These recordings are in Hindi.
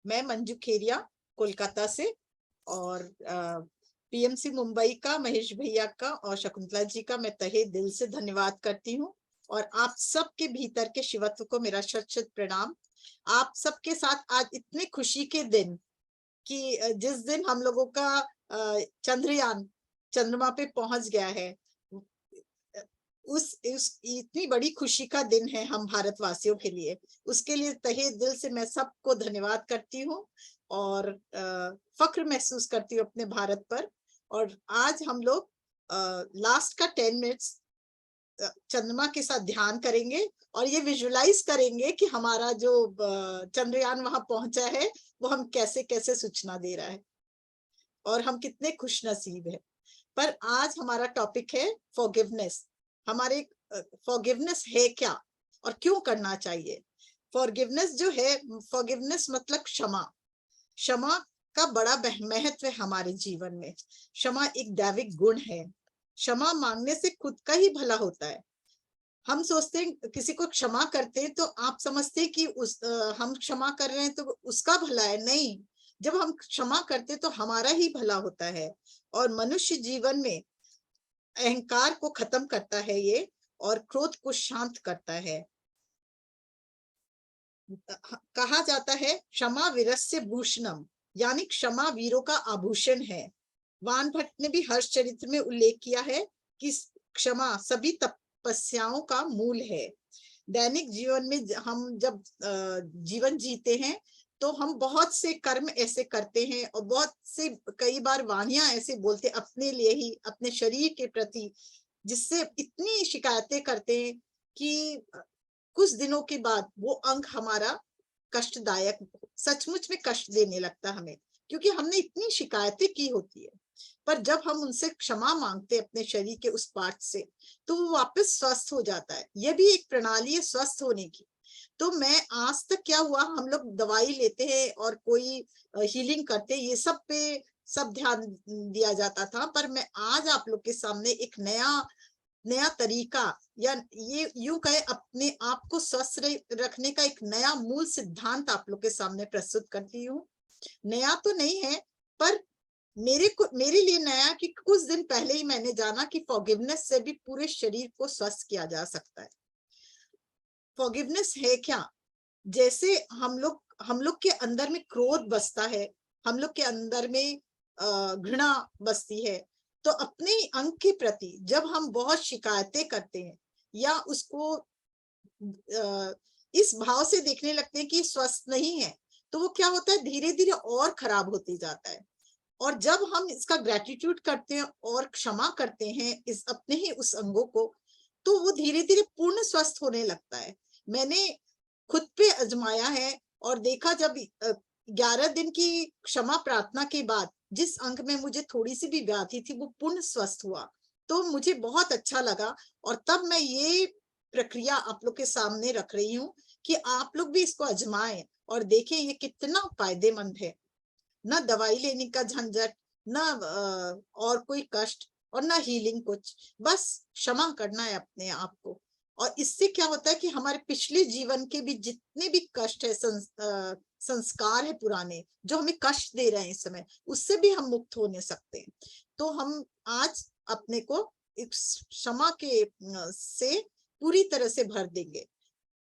मैं मंजू खेरिया कोलकाता से और पीएमसी मुंबई का महेश भैया का और शकुंतला जी का मैं तहे दिल से धन्यवाद करती हूँ। और आप सबके भीतर के शिवत्व को मेरा शत शत प्रणाम। आप सबके साथ आज इतने खुशी के दिन कि जिस दिन हम लोगों का चंद्रयान चंद्रमा पे पहुंच गया है, उस इतनी बड़ी खुशी का दिन है हम भारतवासियों के लिए। उसके लिए तहे दिल से मैं सबको धन्यवाद करती हूँ और फख्र महसूस करती हूँ अपने भारत पर। और आज हम लोग लास्ट का 10 मिनट्स चंद्रमा के साथ ध्यान करेंगे और ये विजुलाइज करेंगे कि हमारा जो चंद्रयान वहां पहुंचा है वो हम कैसे कैसे सूचना दे रहा है और हम कितने खुश नसीब है। पर आज हमारा टॉपिक है फॉरगिवनेस। हमारे फॉरगिवनेस है क्या और क्यों करना चाहिए। फॉरगिवनेस जो है, फॉरगिवनेस मतलब क्षमा। क्षमा का बड़ा महत्व है हमारे जीवन में। क्षमा एक दैविक गुण है। क्षमा मांगने से खुद का ही भला होता है। हम सोचते हैं किसी को क्षमा करते हैं तो आप समझते हैं कि हम क्षमा कर रहे हैं तो उसका भला है। नहीं, जब हम क्षमा करते तो हमारा ही भला होता है और मनुष्य जीवन में अहंकार को खत्म करता है ये, और क्रोध को शांत करता है। कहा जाता है क्षमा वीरस्य भूषणम, यानी क्षमा वीरों का आभूषण है। वान भट्ट ने भी हर्ष चरित्र में उल्लेख किया है कि क्षमा सभी तपस्याओं का मूल है। दैनिक जीवन में हम जब जीवन जीते हैं तो हम बहुत से कर्म ऐसे करते हैं और बहुत से कई बार वाणियां ऐसे बोलते अपने लिए ही, अपने शरीर के प्रति, जिससे इतनी शिकायतें करते हैं कि कुछ दिनों के बाद वो अंग हमारा कष्टदायक, सचमुच में कष्ट देने लगता हमें, क्योंकि हमने इतनी शिकायतें की होती है। पर जब हम उनसे क्षमा मांगते अपने शरीर के उस पार्ट से तो वो वापस स्वस्थ हो जाता है। यह भी एक प्रणाली है स्वस्थ होने की। तो मैं आज तक क्या हुआ, हम लोग दवाई लेते हैं और कोई हीलिंग करते हैं, ये सब पे सब ध्यान दिया जाता था। पर मैं आज आप लोग के सामने एक नया तरीका, या ये यूं कहे अपने आप को स्वस्थ रखने का एक नया मूल सिद्धांत आप लोग के सामने प्रस्तुत करती हूँ। नया तो नहीं है पर मेरे लिए नया कि कुछ दिन पहले ही मैंने जाना कि फॉरगिवनेस से भी पूरे शरीर को स्वस्थ किया जा सकता है। फॉरगिवनेस है क्या? जैसे हम लोग के अंदर में क्रोध बसता है, हम लोग के अंदर में घृणा बसती है, तो अपने अंग के प्रति जब हम बहुत शिकायतें करते हैं या उसको इस भाव से देखने लगते हैं कि स्वस्थ नहीं है, तो वो क्या होता है, धीरे धीरे और खराब होते जाता है। और जब हम इसका ग्रेटिट्यूड करते हैं और क्षमा करते हैं इस अपने ही उस अंगों को, तो वो धीरे धीरे पूर्ण स्वस्थ होने लगता है। मैंने खुद पे आजमाया है और देखा, जब 11 दिन की क्षमा प्रार्थना के बाद जिस अंग में मुझे थोड़ी सी भी व्याधि थी वो पूर्ण स्वस्थ हुआ, तो मुझे बहुत अच्छा लगा। और तब मैं ये प्रक्रिया आप लोग के सामने रख रही हूँ कि आप लोग भी इसको आजमाएं और देखें ये कितना फायदेमंद है। ना दवाई लेने का झंझट, ना और कोई कष्ट, और ना हीलिंग कुछ, बस क्षमा करना है अपने आप को। और इससे क्या होता है कि हमारे पिछले जीवन के भी जितने भी कष्ट है, संस्कार है पुराने जो हमें कष्ट दे रहे हैं इस समय, उससे भी हम मुक्त होने सकते हैं। तो हम आज अपने को क्षमा के से पूरी तरह से भर देंगे।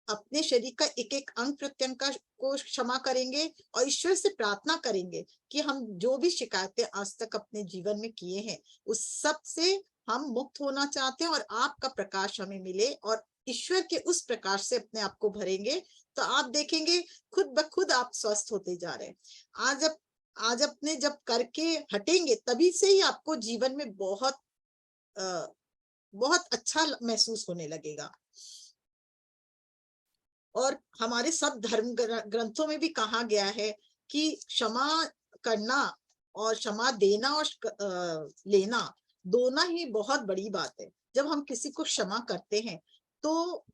अपने शरीर का एक एक अंग प्रत्यंग को क्षमा करेंगे और ईश्वर से प्रार्थना करेंगे कि हम जो भी शिकायतें आज तक अपने जीवन में किए हैं उस सब से हम मुक्त होना चाहते हैं और आपका प्रकाश हमें मिले और ईश्वर के उस प्रकाश से अपने आप को भरेंगे, तो आप देखेंगे खुद ब खुद आप स्वस्थ होते जा रहे हैं। आज अपने जब करके हटेंगे तभी से ही आपको जीवन में बहुत अच्छा महसूस होने लगेगा। और हमारे सब धर्म ग्रंथों में भी कहा गया है कि क्षमा करना और क्षमा देना और लेना दोनों ही बहुत बड़ी बात है। जब हम किसी को क्षमा करते हैं तो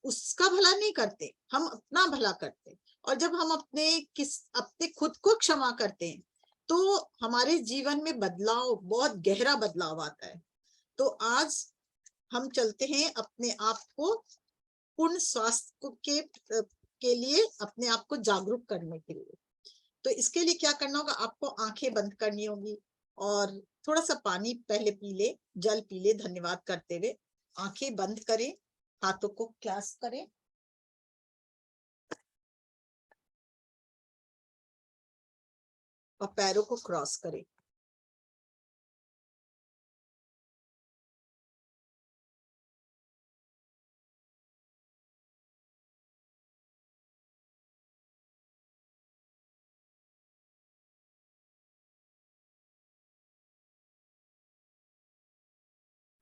उसका भला नहीं करते, हम अपना भला करते। और जब हम अपने खुद को क्षमा करते हैं तो हमारे जीवन में बदलाव, बहुत गहरा बदलाव आता है। तो आज हम चलते हैं अपने आप को पूर्ण स्वास्थ्य के लिए अपने आप को जागरूक करने के लिए। तो इसके लिए क्या करना होगा, आपको आंखें बंद करनी होगी और थोड़ा सा पानी पहले पी ले, जल पी ले धन्यवाद करते हुए। आंखें बंद करें, हाथों को क्लास्प करें और पैरों को क्रॉस करें।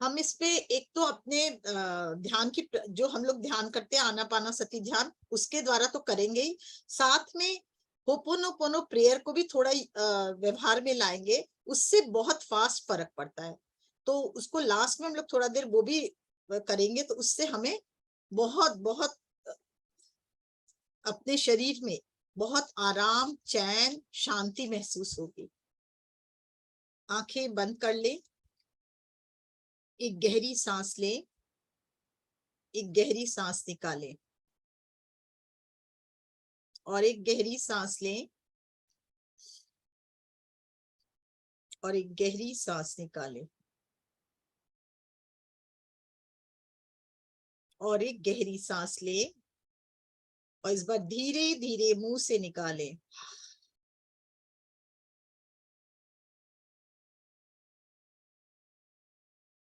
हम इस पे एक तो अपने ध्यान की, जो हम लोग ध्यान करते हैं आनापानसति ध्यान, उसके द्वारा तो करेंगे ही, साथ में होपोनोपोनो प्रेयर को भी थोड़ा व्यवहार में लाएंगे, उससे बहुत फास्ट फर्क पड़ता है। तो उसको लास्ट में हम लोग थोड़ा देर वो भी करेंगे, तो उससे हमें बहुत बहुत अपने शरीर में बहुत आराम, चैन, शांति महसूस होगी। आंखें बंद कर ले, एक गहरी सांस ले, एक गहरी सांस निकालें और एक गहरी सांस लें और एक गहरी सांस निकालें और एक गहरी सांस लें और इस बार धीरे धीरे मुंह से निकालें।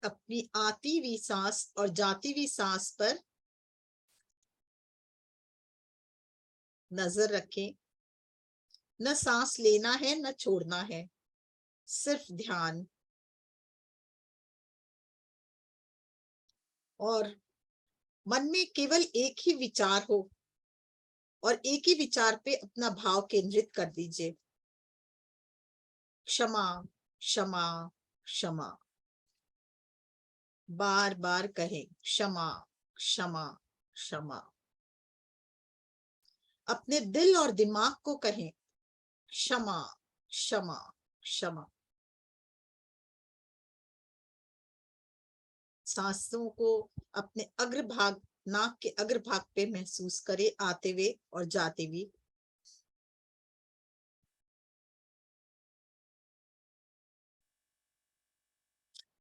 अपनी आती हुई सांस और जाती हुई सांस पर नजर रखें। न सांस लेना है न छोड़ना है, सिर्फ ध्यान। और मन में केवल एक ही विचार हो और एक ही विचार पे अपना भाव केंद्रित कर दीजिए, क्षमा क्षमा क्षमा। बार बार कहें क्षमा क्षमा क्षमा। अपने दिल और दिमाग को कहें क्षमा क्षमा क्षमा। सांसों को अपने अग्रभाग, नाक के अग्रभाग पे महसूस करें, आते हुए और जाते हुए।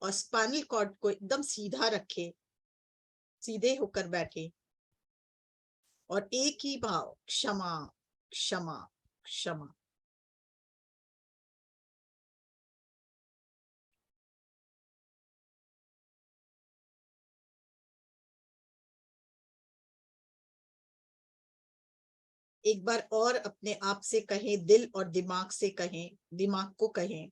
और स्पाइनल कॉर्ड को एकदम सीधा रखें, सीधे होकर बैठे और एक ही भाव क्षमा क्षमा क्षमा। एक बार और अपने आप से कहें, दिल और दिमाग से कहें, दिमाग को कहें,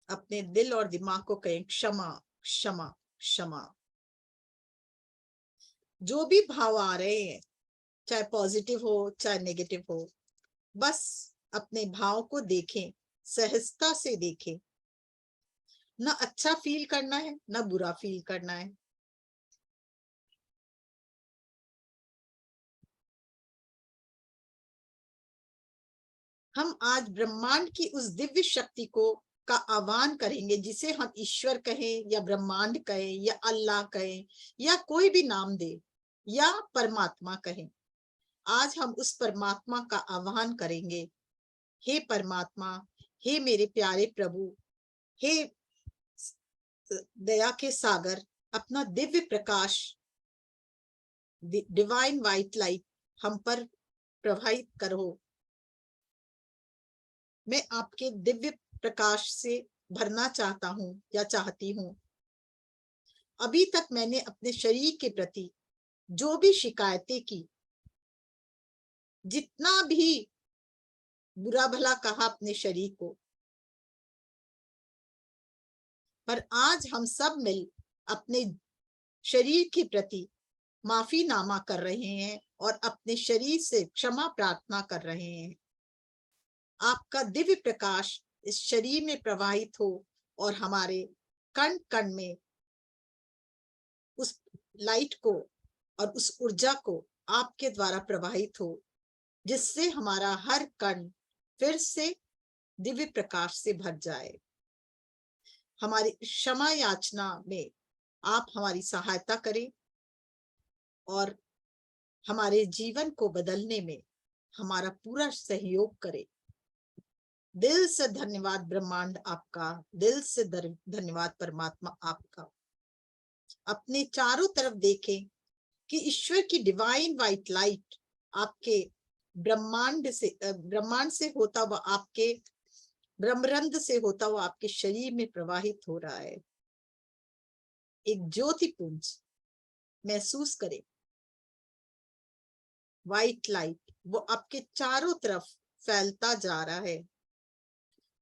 अपने दिल और दिमाग को कहें क्षमा क्षमा क्षमा। जो भी भाव आ रहे हैं, चाहे पॉजिटिव हो चाहे नेगेटिव हो, बस अपने भाव को देखें, सहजता से देखें। ना अच्छा फील करना है ना बुरा फील करना है। हम आज ब्रह्मांड की उस दिव्य शक्ति को का आह्वान करेंगे, जिसे हम ईश्वर कहें या ब्रह्मांड कहें या अल्लाह कहें या कोई भी नाम दे या परमात्मा कहें। आज हम उस परमात्मा का आह्वान करेंगे, हे परमात्मा, हे मेरे प्यारे प्रभु, हे दया के सागर, अपना Divya Prakash, divine white light हम पर प्रवाहित करो। मैं आपके दिव्य प्रकाश से भरना चाहता हूँ या चाहती हूँ। अभी तक मैंने अपने शरीर के प्रति जो भी शिकायतें की, जितना भी बुरा भला कहा अपने शरीर को, पर आज हम सब मिल अपने शरीर के प्रति माफीनामा कर रहे हैं और अपने शरीर से क्षमा प्रार्थना कर रहे हैं। आपका दिव्य प्रकाश इस शरीर में प्रवाहित हो और हमारे कण कण में उस लाइट को और उस ऊर्जा को आपके द्वारा प्रवाहित हो, जिससे हमारा हर कण फिर से दिव्य प्रकाश से भर जाए। हमारी क्षमा याचना में आप हमारी सहायता करें और हमारे जीवन को बदलने में हमारा पूरा सहयोग करे। दिल से धन्यवाद ब्रह्मांड आपका, दिल से धन्यवाद परमात्मा आपका। अपने चारों तरफ देखें कि ईश्वर की डिवाइन व्हाइट लाइट आपके ब्रह्मांड से होता हुआ, आपके ब्रह्मरंध्र से होता हुआ आपके शरीर में प्रवाहित हो रहा है। एक ज्योति पुंज महसूस करें, व्हाइट लाइट वो आपके चारों तरफ फैलता जा रहा है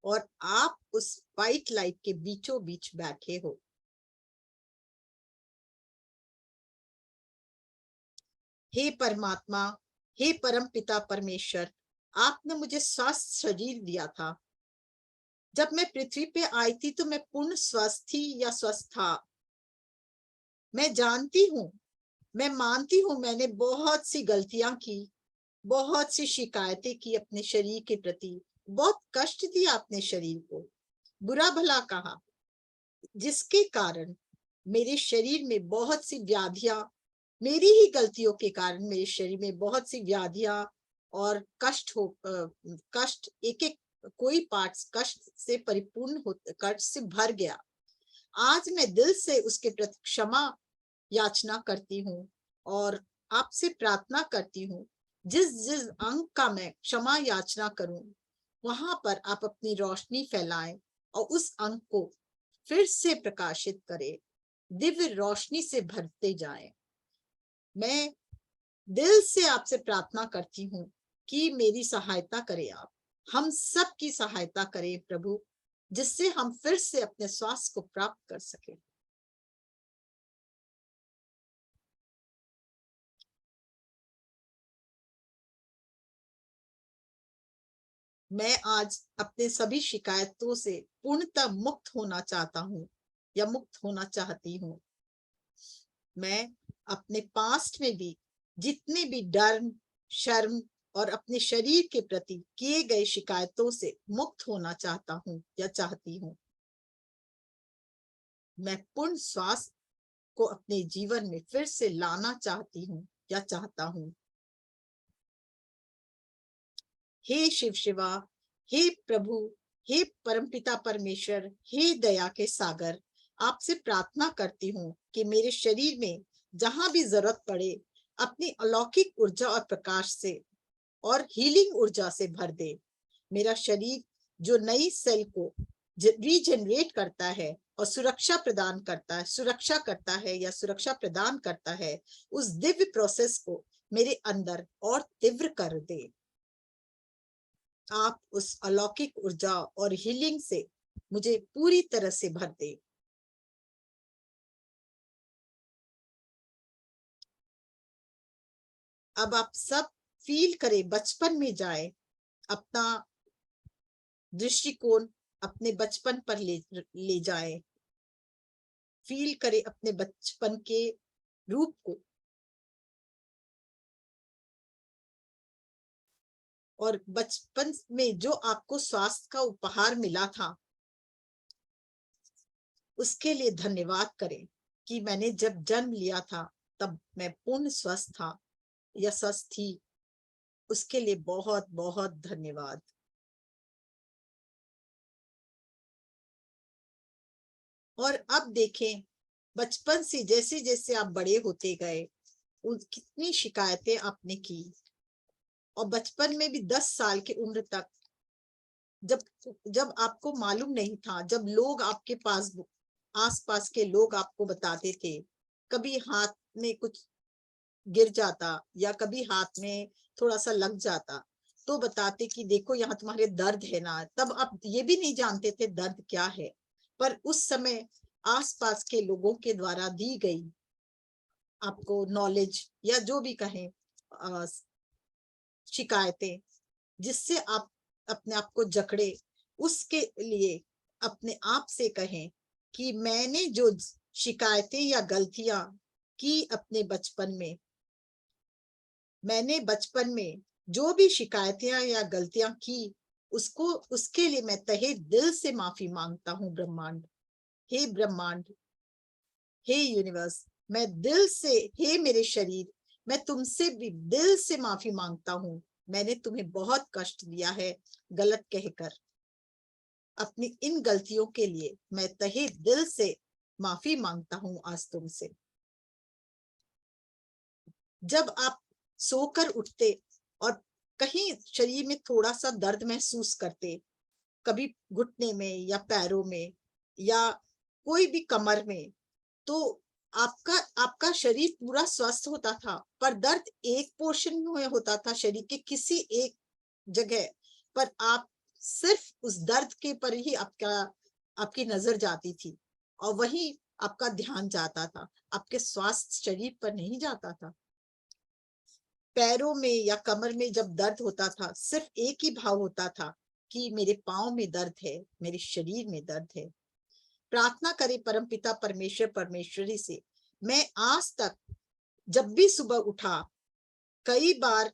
और आप उस व्हाइट लाइट के बीचों बीच बैठे हो। हे परमात्मा, हे परम पिता परमेश्वर, आपने मुझे स्वस्थ शरीर दिया था। जब मैं पृथ्वी पे आई थी तो मैं पूर्ण स्वस्थ थी या स्वस्थ था। मैं जानती हूँ, मैं मानती हूँ मैंने बहुत सी गलतियां की, बहुत सी शिकायतें की अपने शरीर के प्रति, बहुत कष्ट दिया अपने शरीर को, बुरा भला कहा, जिसके कारण मेरे शरीर में बहुत सी व्याधियां, मेरी ही गलतियों के कारण मेरे शरीर में बहुत सी व्याधियां और कष्ट, एक एक कोई पार्ट्स कष्ट से परिपूर्ण हो, कष्ट से भर गया। आज मैं दिल से उसके प्रति क्षमा याचना करती हूँ और आपसे प्रार्थना करती हूँ, जिस जिस अंग का मैं क्षमा याचना करूं वहां पर आप अपनी रोशनी फैलाएं और उस अंग को फिर से प्रकाशित करें, दिव्य रोशनी से भरते जाएं। मैं दिल से आपसे प्रार्थना करती हूँ कि मेरी सहायता करें, आप हम सब की सहायता करें प्रभु, जिससे हम फिर से अपने स्वास्थ्य को प्राप्त कर सकें। मैं आज अपने सभी शिकायतों से पूर्णतः मुक्त होना चाहता हूँ या मुक्त होना चाहती हूँ। मैं अपने पास्ट में भी जितने भी डर, शर्म और अपने शरीर के प्रति किए गए शिकायतों से मुक्त होना चाहता हूँ या चाहती हूँ। मैं पूर्ण स्वास्थ्य को अपने जीवन में फिर से लाना चाहती हूँ या चाहता हूँ। हे शिव शिवा, हे प्रभु, हे परमपिता परमेश्वर, हे दया के सागर, आपसे प्रार्थना करती हूँ कि मेरे शरीर में जहां भी जरूरत पड़े अपनी अलौकिक ऊर्जा और प्रकाश से और हीलिंग ऊर्जा से भर दे। मेरा शरीर जो नई सेल को रीजनरेट करता है और सुरक्षा करता है या सुरक्षा प्रदान करता है, उस दिव्य प्रोसेस को मेरे अंदर और तीव्र कर दे। आप उस अलौकिक ऊर्जा और हीलिंग से मुझे पूरी तरह से भर दे। अब आप सब फील करें, बचपन में जाए, अपना दृष्टिकोण अपने बचपन पर ले जाए, फील करें अपने बचपन के रूप को और बचपन में जो आपको स्वास्थ्य का उपहार मिला था उसके लिए धन्यवाद करें कि मैंने जब जन्म लिया था तब मैं पूर्ण स्वस्थ था या स्वस्थ थी। उसके लिए बहुत बहुत धन्यवाद। और अब देखें, बचपन से जैसे जैसे आप बड़े होते गए, कितनी शिकायतें आपने की और बचपन में भी 10 साल की उम्र तक जब जब आपको मालूम नहीं था, जब लोग आपके पास आसपास के लोग आपको बताते थे, कभी हाथ में कुछ गिर जाता या कभी हाथ में थोड़ा सा लग जाता तो बताते कि देखो यहाँ तुम्हारे दर्द है ना, तब आप ये भी नहीं जानते थे दर्द क्या है, पर उस समय आसपास के लोगों के द्वारा दी गई आपको नॉलेज या जो भी कहें शिकायतें, जिससे आप अपने आप को जकड़े, उसके लिए अपने आप से कहें कि मैंने जो शिकायतें या गलतियां की अपने बचपन में, मैंने बचपन में जो भी शिकायतें या गलतियां की उसके लिए मैं तहे दिल से माफी मांगता हूँ ब्रह्मांड। हे ब्रह्मांड, हे यूनिवर्स, मैं दिल से, हे मेरे शरीर, मैं तुमसे भी दिल से माफी मांगता हूँ। मैंने तुम्हें बहुत कष्ट दिया है गलत कहकर। अपनी इन गलतियों के लिए मैं तहे दिल से माफी मांगता हूँ आज तुमसे। जब आप सोकर उठते और कहीं शरीर में थोड़ा सा दर्द महसूस करते, कभी घुटने में या पैरों में या कोई भी कमर में, तो आपका आपका शरीर पूरा स्वस्थ होता था, पर दर्द एक पोर्शन में होता था शरीर के किसी एक जगह पर। आप सिर्फ उस दर्द के पर ही आपकी नजर जाती थी और वही आपका ध्यान जाता था, आपके स्वास्थ्य शरीर पर नहीं जाता था। पैरों में या कमर में जब दर्द होता था, सिर्फ एक ही भाव होता था कि मेरे पाँव में दर्द है, मेरे शरीर में दर्द है। प्रार्थना करें परमपिता परमेश्वर परमेश्वरी से। मैं आज तक जब भी सुबह उठा, कई बार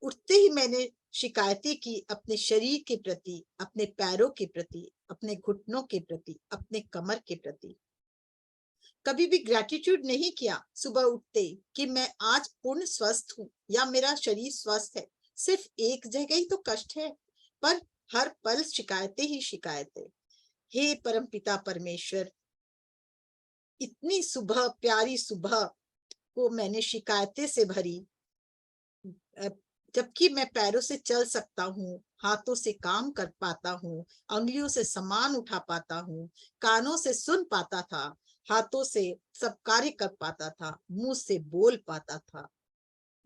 उठते ही मैंने शिकायतें की अपने शरीर के प्रति, अपने पैरों के प्रति, अपने घुटनों के प्रति, अपने कमर के प्रति। कभी भी ग्रेटिट्यूड नहीं किया सुबह उठते कि मैं आज पूर्ण स्वस्थ हूँ या मेरा शरीर स्वस्थ है। सिर्फ एक जगह ही तो कष्ट है, पर हर पल शिकायतें ही शिकायतें। हे परमपिता परमेश्वर, इतनी सुबह, प्यारी सुबह को मैंने शिकायतें से भरी, जबकि मैं पैरों से चल सकता हूँ, हाथों से काम कर पाता हूँ, अंगुलियों से सामान उठा पाता हूँ, कानों से सुन पाता था, हाथों से सब कार्य कर पाता था, मुंह से बोल पाता था।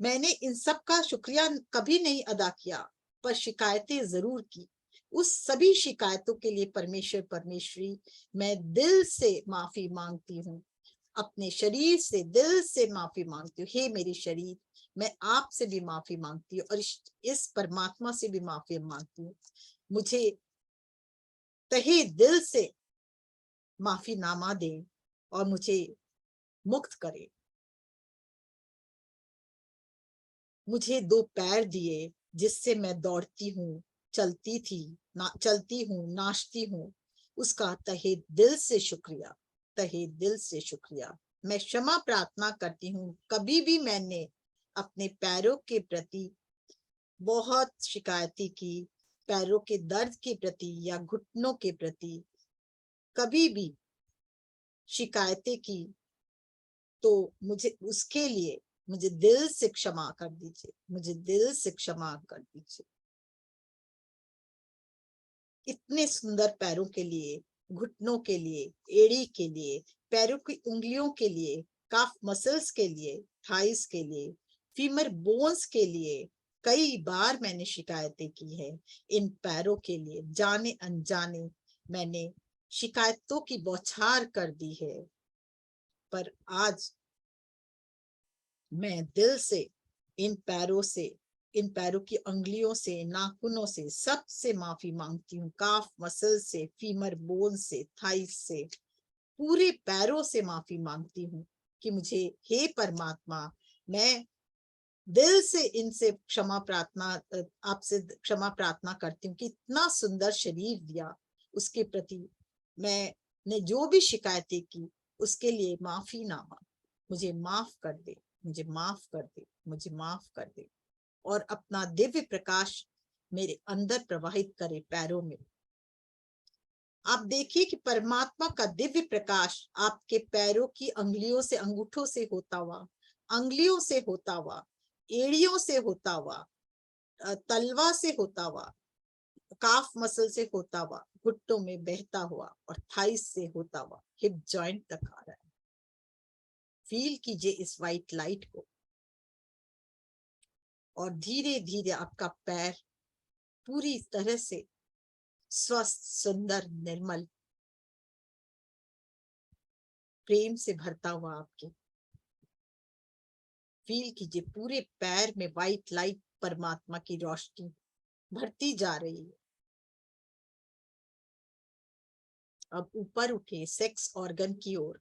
मैंने इन सब का शुक्रिया कभी नहीं अदा किया, पर शिकायतें जरूर की। उस सभी शिकायतों के लिए परमेश्वर परमेश्वरी मैं दिल से माफी मांगती हूँ, अपने शरीर से दिल से माफी मांगती हूँ। हे मेरी शरीर, मैं आपसे भी माफी मांगती हूँ और इस परमात्मा से भी माफी मांगती हूँ। मुझे तहे दिल से माफीनामा दें और मुझे मुक्त करें। मुझे 2 पैर दिए जिससे मैं दौड़ती हूँ, चलती हूँ, नाचती हूँ। उसका तहे दिल से शुक्रिया, तहे दिल से शुक्रिया। मैं क्षमा प्रार्थना करती हूँ, कभी भी मैंने अपने पैरों के प्रति बहुत शिकायतें की, पैरों के दर्द के प्रति या घुटनों के प्रति कभी भी शिकायतें की, तो मुझे उसके लिए मुझे दिल से क्षमा कर दीजिए, मुझे दिल से क्षमा कर दीजिए। इतने सुंदर पैरों के लिए, घुटनों के लिए, एड़ी के लिए, पैरों की उंगलियों के लिए, काफ मसल्स के लिए, थाइस के लिए, फीमर बोन्स के लिए कई बार मैंने शिकायतें की है। इन पैरों के लिए जाने अनजाने मैंने शिकायतों की बौछार कर दी है, पर आज मैं दिल से इन पैरों से, इन पैरों की अंगुलियों से, नाखूनों से, सब से माफी मांगती हूँ। काफ मसल से, फीमर बोन से, थाइस से, पूरे पैरों से माफी मांगती हूँ कि मुझे, हे परमात्मा, मैं दिल से इनसे क्षमा प्रार्थना, आपसे क्षमा प्रार्थना करती हूँ कि इतना सुंदर शरीर दिया, उसके प्रति मैंने जो भी शिकायतें की उसके लिए माफीनामा। मुझे माफ कर दे, मुझे माफ कर दे, मुझे माफ कर दे और अपना दिव्य प्रकाश मेरे अंदर प्रवाहित करे पैरों में। आप देखिए कि परमात्मा का दिव्य प्रकाश आपके पैरों की अंगुलियों से, अंगूठों से होता हुआ, अंगुलियों से होता हुआ, एड़ियों से होता हुआ, तलवा से होता हुआ, काफ मसल से होता हुआ, घुट्टों में बहता हुआ और थाइस से होता हुआ हिप जॉइंट तक आ रहा है। फील कीजिए इस व्हाइट लाइट को और धीरे धीरे आपका पैर पूरी तरह से स्वस्थ, सुंदर, निर्मल, प्रेम से भरता हुआ आपके फील कीजिए। पूरे पैर में व्हाइट लाइट, परमात्मा की रोशनी भरती जा रही है। अब ऊपर उठे सेक्स ऑर्गन की ओर।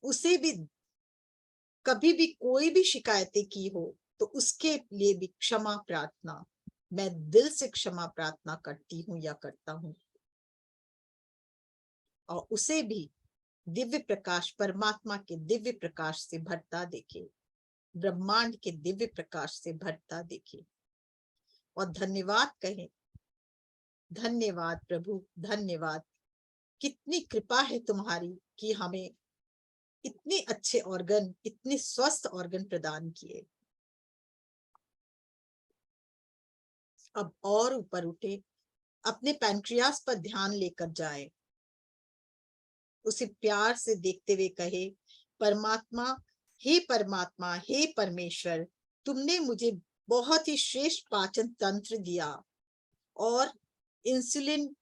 उसे भी कभी भी कोई भी शिकायतें की हो तो उसके लिए भी क्षमा प्रार्थना, मैं दिल से क्षमा प्रार्थना करती हूँ या करता हूँ। और उसे भी दिव्य प्रकाश, परमात्मा के दिव्य प्रकाश से भरता देखे, ब्रह्मांड के दिव्य प्रकाश से भरता देखे। और धन्यवाद कहें, धन्यवाद प्रभु, धन्यवाद। कितनी कृपा है तुम्हारी कि हमें इतने अच्छे ऑर्गन, इतने स्वस्थ ऑर्गन प्रदान किए। अब और ऊपर उठे, अपने पैंक्रियास पर ध्यान लेकर जाए, उसे प्यार से देखते हुए कहे, परमात्मा, हे परमात्मा, हे परमेश्वर, तुमने मुझे बहुत ही श्रेष्ठ पाचन तंत्र दिया, और इंसुलिन,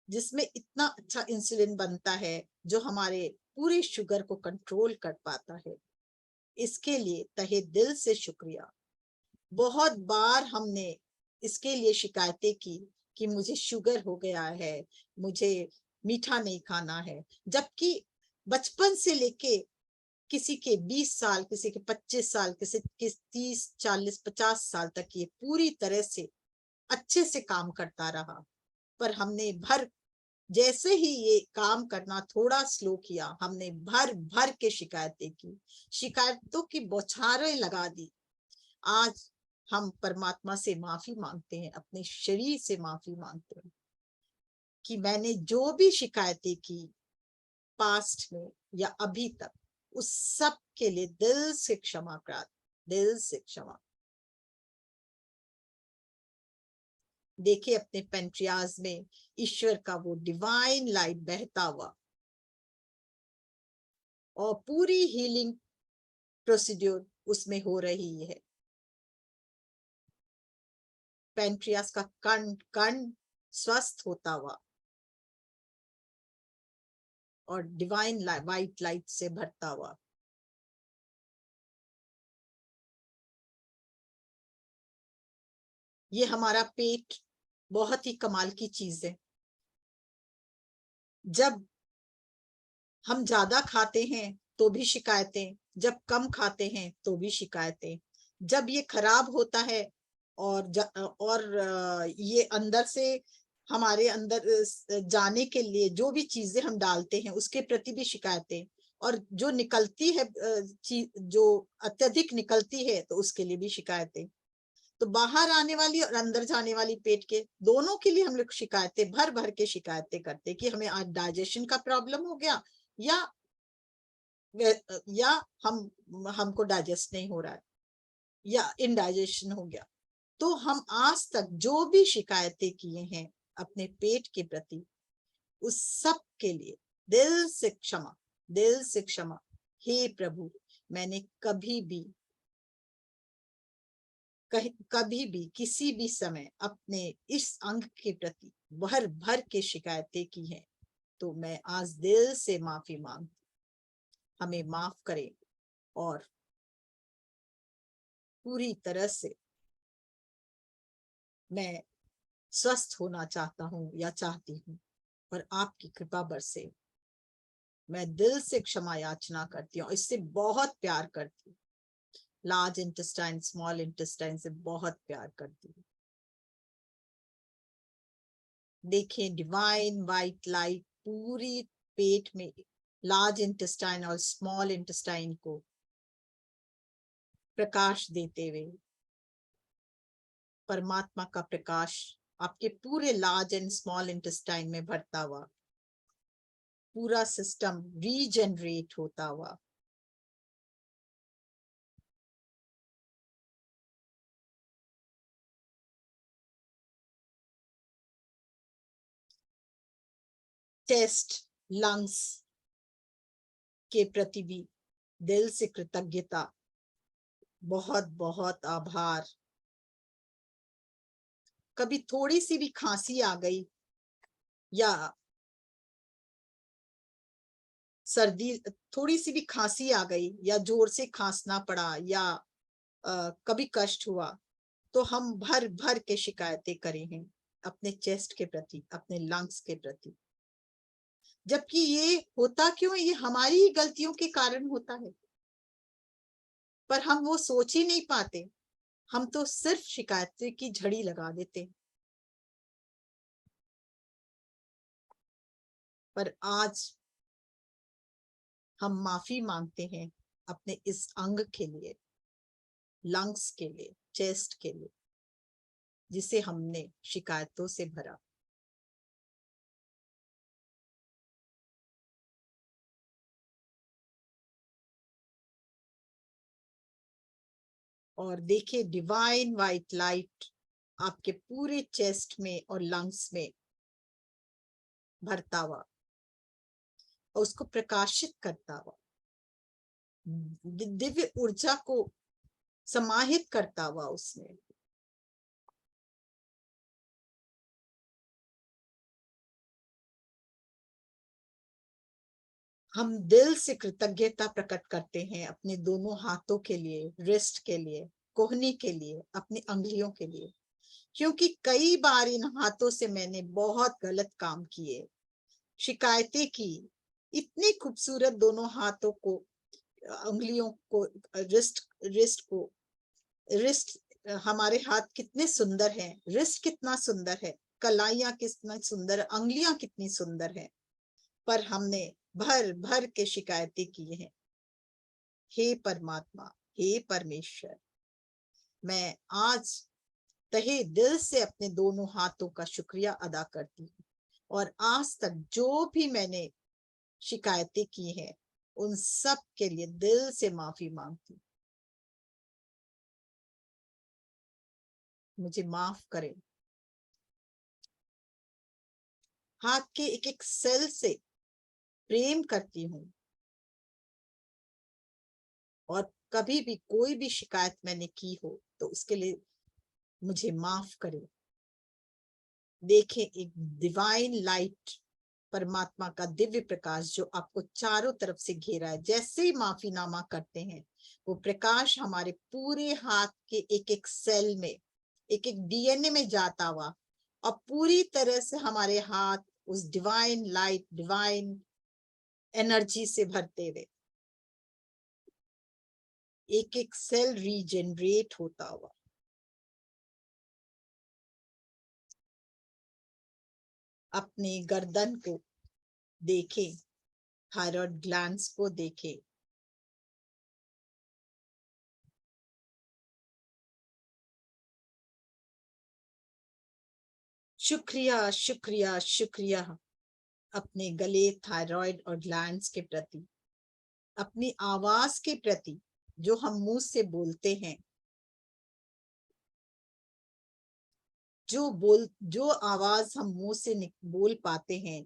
जिसमें इतना अच्छा इंसुलिन बनता है जो हमारे पूरे शुगर को कंट्रोल कर पाता है। इसके लिए तहे दिल से शुक्रिया। बहुत बार हमने इसके लिए शिकायतें की कि मुझे शुगर हो गया है, मुझे मीठा नहीं खाना है, जबकि बचपन से लेके किसी के 20 साल, किसी के 25 साल, किसी के 30, 40, 50 साल तक ये पूरी तरह से अच्छे से काम करता रहा। पर हमने जैसे ही ये काम करना थोड़ा स्लो किया, हमने भर भर के शिकायतें की, शिकायतों की बौछारें लगा दी। आज हम परमात्मा से माफी मांगते हैं, अपने शरीर से माफी मांगते हैं कि मैंने जो भी शिकायतें की पास्ट में या अभी तक, उस सब के लिए दिल से क्षमा प्रार्थना, दिल से क्षमा। देखिए अपने पेंट्रियाज में ईश्वर का वो डिवाइन लाइट बहता हुआ, और पूरी हीलिंग प्रोसीड्यूर उसमें हो रही है। पेंट्रियास का कण कण स्वस्थ होता हुआ और डिवाइन वाइट लाइट से भरता हुआ। ये हमारा पेट बहुत ही कमाल की चीज है। जब हम ज्यादा खाते हैं तो भी शिकायतें, जब कम खाते हैं तो भी शिकायतें। जब ये खराब होता है और ये अंदर से हमारे अंदर जाने के लिए जो भी चीजें हम डालते हैं उसके प्रति भी शिकायतें, और जो निकलती है चीज जो अत्यधिक निकलती है तो उसके लिए भी शिकायतें। तो बाहर आने वाली और अंदर जाने वाली पेट के दोनों के लिए हम लोग शिकायतें भर भर के शिकायतें करते कि हमें आज डाइजेशन का प्रॉब्लम हो गया, या या हमको डाइजेस्ट नहीं हो रहा है, या इनडाइजेशन हो गया। तो हम आज तक जो भी शिकायतें किए हैं अपने पेट के प्रति, उस सब के लिए दिल से क्षमा, दिल से क्षमा। हे प्रभु, मैंने कभी भी किसी भी समय अपने इस अंग के प्रति भर भर के शिकायतें की हैं, तो मैं आज दिल से माफी मांगती, हमें माफ करें और पूरी तरह से मैं स्वस्थ होना चाहता हूँ या चाहती हूँ, और आपकी कृपा बरसे। मैं दिल से क्षमा याचना करती हूँ, इससे बहुत प्यार करती हूँ। लार्ज इंटेस्टाइन, स्मॉल इंटेस्टाइन से बहुत प्यार करती हूँ। देखें डिवाइन वाइट लाइट पूरी पेट में, लार्ज इंटेस्टाइन और स्मॉल इंटेस्टाइन को प्रकाश देते हुए, परमात्मा का प्रकाश आपके पूरे लार्ज एंड स्मॉल इंटेस्टाइन में भरता हुआ, पूरा सिस्टम रीजनरेट होता हुआ। चेस्ट, लंग्स के प्रति भी दिल से कृतज्ञता, बहुत बहुत आभार। कभी थोड़ी सी भी खांसी आ गई या सर्दी, थोड़ी सी भी खांसी आ गई या जोर से खांसना पड़ा या कभी कष्ट हुआ, तो हम भर भर के शिकायतें करें हैं अपने चेस्ट के प्रति, अपने लंग्स के प्रति। जबकि ये होता क्यों, ये हमारी ही गलतियों के कारण होता है, पर हम वो सोच ही नहीं पाते। हम तो सिर्फ शिकायतें की झड़ी लगा देते। पर आज हम माफी मांगते हैं अपने इस अंग के लिए, लंग्स के लिए, चेस्ट के लिए, जिसे हमने शिकायतों से भरा। और देखिए डिवाइन वाइट लाइट आपके पूरे चेस्ट में और लंग्स में भरता हुआ और उसको प्रकाशित करता हुआ, दिव्य ऊर्जा को समाहित करता हुआ उसमें। हम दिल से कृतज्ञता प्रकट करते हैं अपने दोनों हाथों के लिए, रिस्ट के लिए, कोहनी के लिए, अपनी अंगुलियों के लिए, क्योंकि कई बार इन हाथों से मैंने बहुत गलत काम किए, शिकायतें की। इतनी खूबसूरत दोनों हाथों को, अंगुलियों को, रिस्ट, हमारे हाथ कितने सुंदर हैं, रिस्ट कितना सुंदर है, कलाइयां कितना सुंदर, अंगुलियां कितनी सुंदर है, पर हमने भर भर के शिकायतें की हैं। हे परमात्मा, हे परमेश्वर, मैं आज तहे दिल से अपने दोनों हाथों का शुक्रिया अदा करती हूँ और आज तक जो भी मैंने शिकायतें की हैं उन सब के लिए दिल से माफी मांगती हूँ। मुझे माफ करें। हाथ के एक एक सेल से प्रेम करती हूँ और कभी भी कोई भी शिकायत मैंने की हो तो उसके लिए मुझे माफ करें। देखें एक डिवाइन लाइट, परमात्मा का दिव्य प्रकाश जो आपको चारों तरफ से घेरा है। जैसे ही माफीनामा करते हैं वो प्रकाश हमारे पूरे हाथ के एक एक सेल में, एक एक डीएनए में जाता हुआ और पूरी तरह से हमारे हाथ उस डिवाइन लाइट, डिवाइन एनर्जी से भरते हुए एक एक सेल रीजनरेट होता हुआ। अपने गर्दन को देखें, थायराइड ग्लैंड्स को देखें, शुक्रिया शुक्रिया शुक्रिया अपने गले, थायराइड और ग्लैंड्स के प्रति, अपनी आवाज के प्रति जो हम मुंह से बोलते हैं, जो आवाज हम मुंह से बोल पाते हैं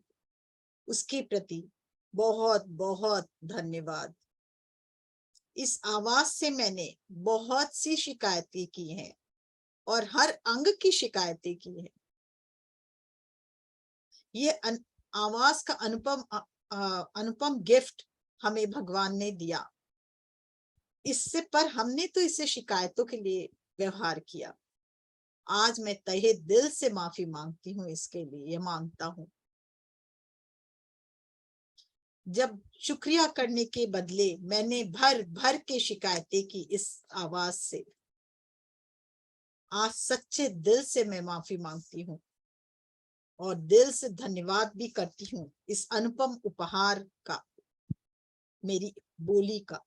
उसके प्रति बहुत बहुत धन्यवाद। इस आवाज से मैंने बहुत सी शिकायतें की हैं और हर अंग की शिकायतें की हैं। ये आवाज का अनुपम गिफ्ट हमें भगवान ने दिया। इससे पर हमने तो इसे शिकायतों के लिए व्यवहार किया। आज मैं तहे दिल से माफी मांगती हूँ, इसके लिए ये मांगता हूँ। जब शुक्रिया करने के बदले मैंने भर भर के शिकायतें की इस आवाज से, आज सच्चे दिल से मैं माफी मांगती हूँ और दिल से धन्यवाद भी करती हूँ इस अनुपम उपहार का, मेरी बोली का।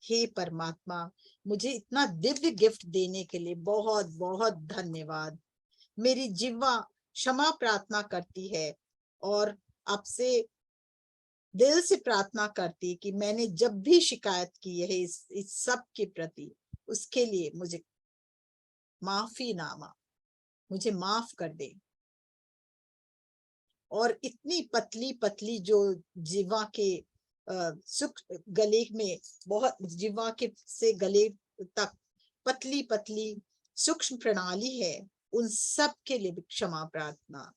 हे परमात्मा, मुझे इतना दिव्य गिफ्ट देने के लिए बहुत बहुत धन्यवाद। मेरी जिह्वा क्षमा प्रार्थना करती है और आपसे दिल से प्रार्थना करती कि मैंने जब भी शिकायत की है इस सब के प्रति, उसके लिए मुझे माफीनामा, मुझे माफ कर दे। और इतनी पतली पतली जो जिह्वा के सुख गले में, बहुत जिह्वा के से गले तक पतली पतली सूक्ष्म प्रणाली है, उन सब के लिए क्षमा प्रार्थना।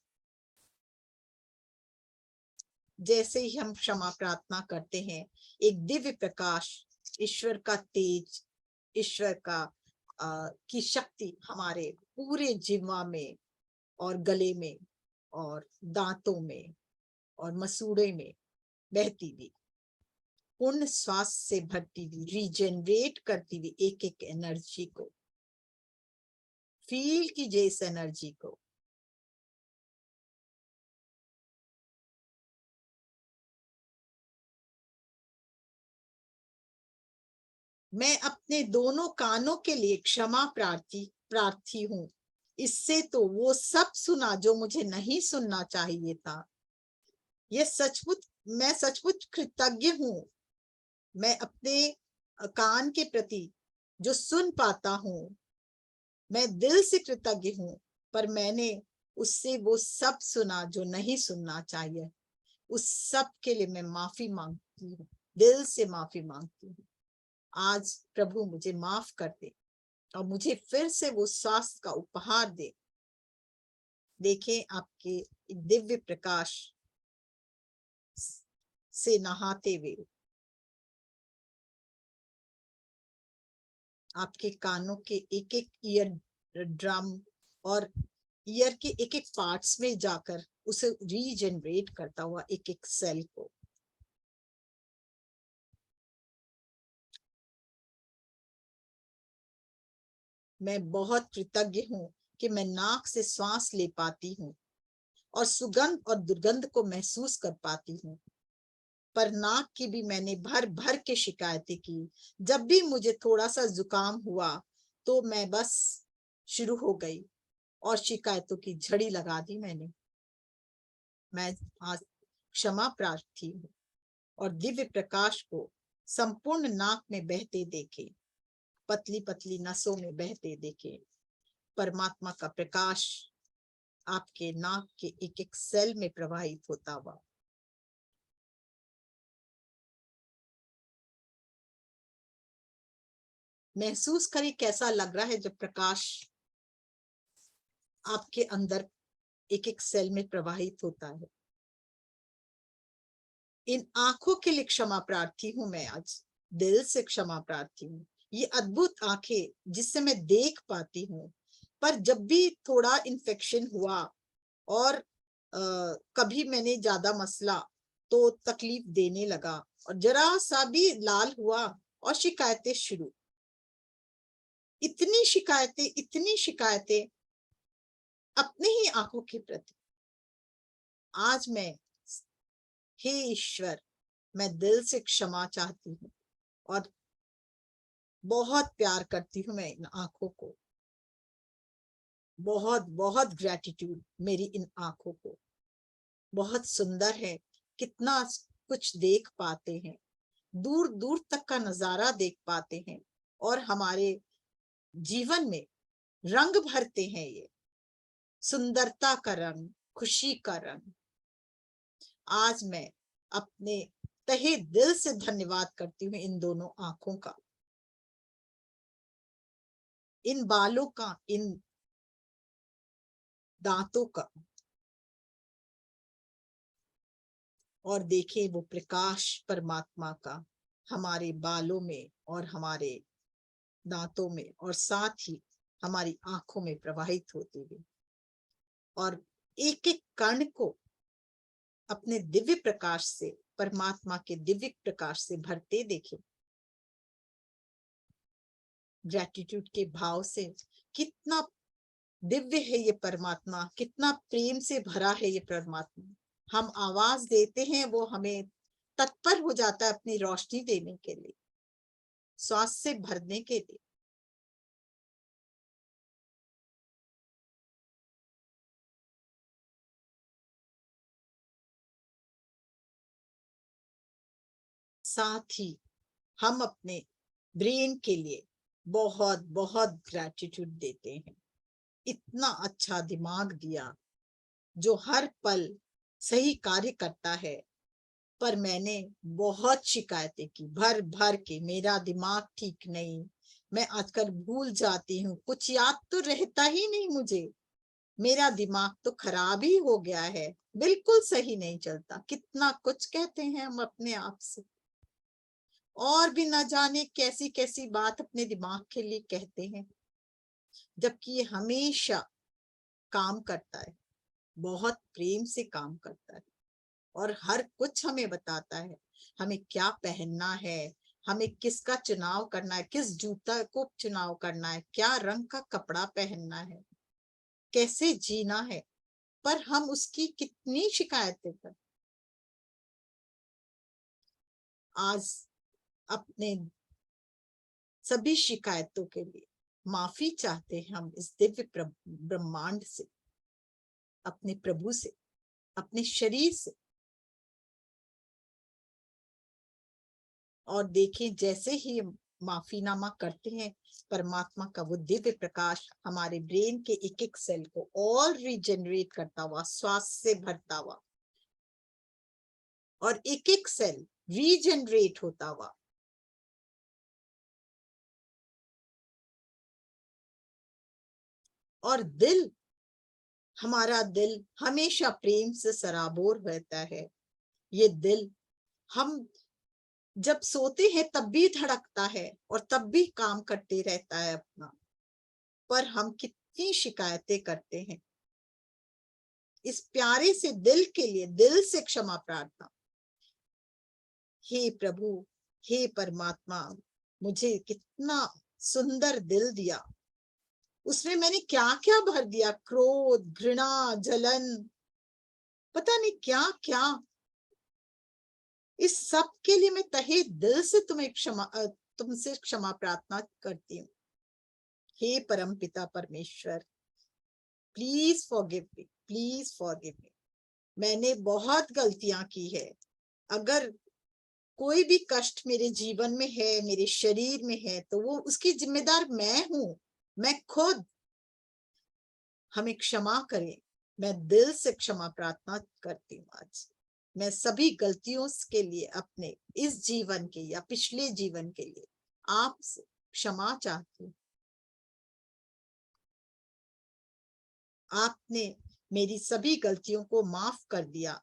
जैसे ही हम क्षमा प्रार्थना करते हैं, एक दिव्य प्रकाश, ईश्वर का तेज, ईश्वर का की शक्ति हमारे पूरे जिह्वा में और गले में और दांतों में और मसूड़े में बहती हुई, पूर्ण श्वास से भरती हुई, रीजनरेट करती हुई एक एक एनर्जी को फील कीजिए, इस एनर्जी को। मैं अपने दोनों कानों के लिए क्षमा प्रार्थी हूँ। इससे तो वो सब सुना जो मुझे नहीं सुनना चाहिए था। मैं सचमुच कृतज्ञ हूँ। मैं अपने कान के प्रति जो सुन पाता हूँ, मैं दिल से कृतज्ञ हूँ, पर मैंने उससे वो सब सुना जो नहीं सुनना चाहिए। उस सब के लिए मैं माफी मांगती हूँ, दिल से माफी मांगती हूँ। आज प्रभु मुझे माफ कर दे और मुझे फिर से वो स्वास्थ्य का उपहार दे। देखें आपके दिव्य प्रकाश से नहाते हुए आपके कानों के एक एक ईयर ड्रम और ईयर के एक एक पार्ट्स में जाकर उसे रीजनरेट करता हुआ एक एक सेल को। मैं बहुत कृतज्ञ हूँ कि मैं नाक से श्वास ले पाती हूँ और सुगंध और दुर्गंध को महसूस कर पाती हूँ। पर नाक की भी मैंने भर भर के शिकायतें की। जब भी मुझे थोड़ा सा जुकाम हुआ तो मैं बस शुरू हो गई और शिकायतों की झड़ी लगा दी मैंने। मैं आज क्षमा प्रार्थी हूँ और दिव्य प्रकाश को संपूर्ण नाक में बहते देखे, पतली पतली नसों में बहते देखे। परमात्मा का प्रकाश आपके नाक के एक एक सेल में प्रवाहित होता हुआ। महसूस करें कैसा लग रहा है जब प्रकाश आपके अंदर एक एक सेल में प्रवाहित होता है। इन आंखों के लिए क्षमा प्रार्थी हूं। मैं आज दिल से क्षमा प्रार्थी हूँ। ये अद्भुत आंखें जिससे मैं देख पाती हूँ, पर जब भी थोड़ा इन्फेक्शन हुआ और कभी मैंने ज्यादा मसला तो तकलीफ देने लगा और जरा सा भी लाल हुआ और शिकायतें शुरू। इतनी शिकायतें अपने ही आंखों के प्रति। आज मैं, हे ईश्वर, मैं दिल से क्षमा चाहती हूँ और बहुत प्यार करती हूँ मैं इन आंखों को। बहुत बहुत ग्रेटिट्यूड मेरी इन आंखों को। बहुत सुंदर है, कितना कुछ देख पाते हैं, दूर दूर तक का नजारा देख पाते हैं और हमारे जीवन में रंग भरते हैं। ये सुंदरता का रंग, खुशी का रंग। आज मैं अपने तहे दिल से धन्यवाद करती हूँ इन दोनों आंखों का, इन बालों का, इन दांतों का। और देखें वो प्रकाश परमात्मा का हमारे बालों में और हमारे दांतों में और साथ ही हमारी आंखों में प्रवाहित होते हुए और एक एक कण को अपने दिव्य प्रकाश से, परमात्मा के दिव्य प्रकाश से भरते देखें। ग्रेटिट्यूड के भाव से, कितना दिव्य है ये परमात्मा, कितना प्रेम से भरा है ये परमात्मा। हम आवाज देते हैं, वो हमें तत्पर हो जाता है अपनी रोशनी देने के लिए, श्वास से भरने के लिए। साथ ही हम अपने ब्रेन के लिए बहुत बहुत ग्रेटिट्यूड देते हैं। इतना अच्छा दिमाग दिया जो हर पल सही कार्य करता है। पर मैंने बहुत शिकायतें की भर भर के, मेरा दिमाग ठीक नहीं, मैं आजकल भूल जाती हूँ, कुछ याद तो रहता ही नहीं मुझे, मेरा दिमाग तो खराब ही हो गया है, बिल्कुल सही नहीं चलता। कितना कुछ कहते हैं हम अपने आप से और भी न जाने कैसी कैसी बात अपने दिमाग के लिए कहते हैं, जबकि ये हमेशा काम करता है, बहुत प्रेम से काम करता है और हर कुछ हमें बताता है हमें क्या पहनना है, हमें किसका चुनाव करना है, किस जूता को चुनाव करना है, क्या रंग का कपड़ा पहनना है, कैसे जीना है। पर हम उसकी कितनी शिकायतें कर। आज अपने सभी शिकायतों के लिए माफी चाहते हैं हम इस दिव्य ब्रह्मांड से, अपने प्रभु से, अपने शरीर से। और देखें, जैसे ही माफीनामा करते हैं, परमात्मा का वो दिव्य प्रकाश हमारे ब्रेन के एक एक सेल को और रीजनरेट करता हुआ, स्वास्थ्य से भरता हुआ, और एक एक सेल रीजनरेट होता हुआ और दिल, हमारा दिल हमेशा प्रेम से सराबोर रहता है। ये दिल हम जब सोते हैं तब भी धड़कता है और तब भी काम करते रहता है अपना, पर हम कितनी शिकायतें करते हैं। इस प्यारे से दिल के लिए दिल से क्षमा प्रार्थना। हे प्रभु, हे परमात्मा, मुझे कितना सुंदर दिल दिया, उसमें मैंने क्या क्या भर दिया, क्रोध, घृणा, जलन, पता नहीं क्या क्या। इस सब के लिए मैं तहे दिल से तुमसे क्षमा प्रार्थना करती हूँ। हे परम पिता परमेश्वर, please forgive me, please forgive मी। मैंने बहुत गलतियां की है। अगर कोई भी कष्ट मेरे जीवन में है, मेरे शरीर में है, तो वो उसकी जिम्मेदार मैं हूं, मैं खुद। हमें क्षमा करें। मैं दिल से क्षमा प्रार्थना करती हूँ। आज मैं सभी गलतियों के लिए, अपने इस जीवन के या पिछले जीवन के लिए आपसे क्षमा चाहती हूँ। आपने मेरी सभी गलतियों को माफ कर दिया,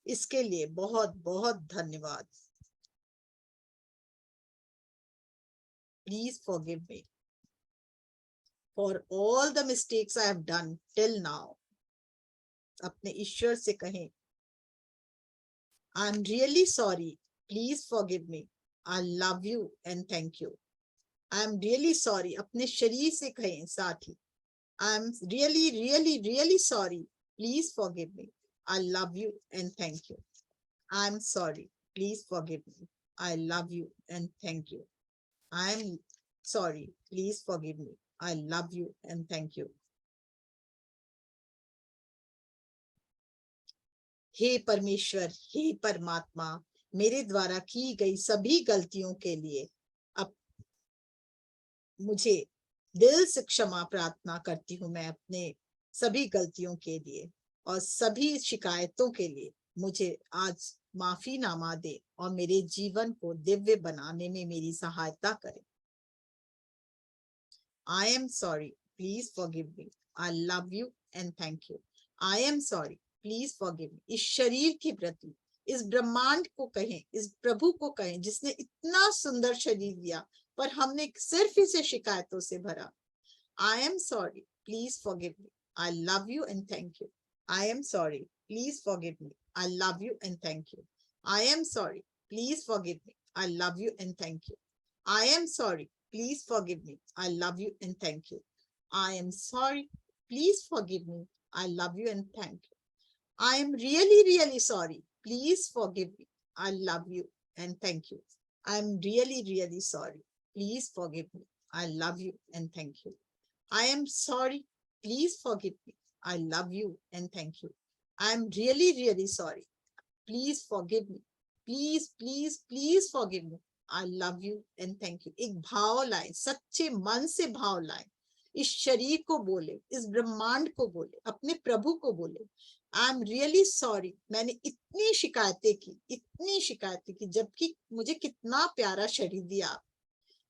इसके लिए बहुत बहुत धन्यवाद। Please forgive me for all the mistakes I have done till now. अपने ईश्वर से कहें, I am really sorry, please forgive me, I love you and thank you. I am really sorry. अपने शरीर से कहें साथ ही, I am really really really sorry, please forgive me, I love you and thank you. I am sorry, please forgive me, I love you and thank you. I am sorry, please forgive me, I love you and thank you. हे परमेश्वर, हे परमात्मा, मेरे द्वारा की गई सभी गलतियों के लिए अब मुझे दिल से क्षमा प्रार्थना करती हूँ। मैं अपने सभी गलतियों के लिए और सभी शिकायतों के लिए मुझे आज माफीनामा दे और मेरे जीवन को दिव्य बनाने में मेरी सहायता करे। I am sorry, please forgive me, I love you and thank you. I am sorry, please forgive me। इस शरीर के प्रति, इस ब्रह्मांड को कहें, इस प्रभु को कहें जिसने इतना सुंदर शरीर दिया, पर हमने सिर्फ इसे शिकायतों से भरा। I am sorry, please forgive me, I love you and thank you. I am sorry, please forgive me, I love you and thank you. I am sorry, please forgive me, I love you and thank you. I am sorry, please forgive me, I love you and thank you. I am sorry, please forgive me, I love you and thank you. I am really really sorry, please forgive me, I love you and thank you. I am really really sorry, please forgive me, I love you and thank you. I am sorry, please forgive me, I love you and thank you. I am really really sorry, please forgive me, please please please forgive me, I love you and thank you। एक भाव लाए, सच्चे मन से भाव लाए, इस शरीर को बोले, इस ब्रह्मांड को बोले, अपने प्रभु को बोले, आई एम रियली सॉरी। मैंने इतनी शिकायतें की, जबकि मुझे कितना प्यारा शरीर दिया।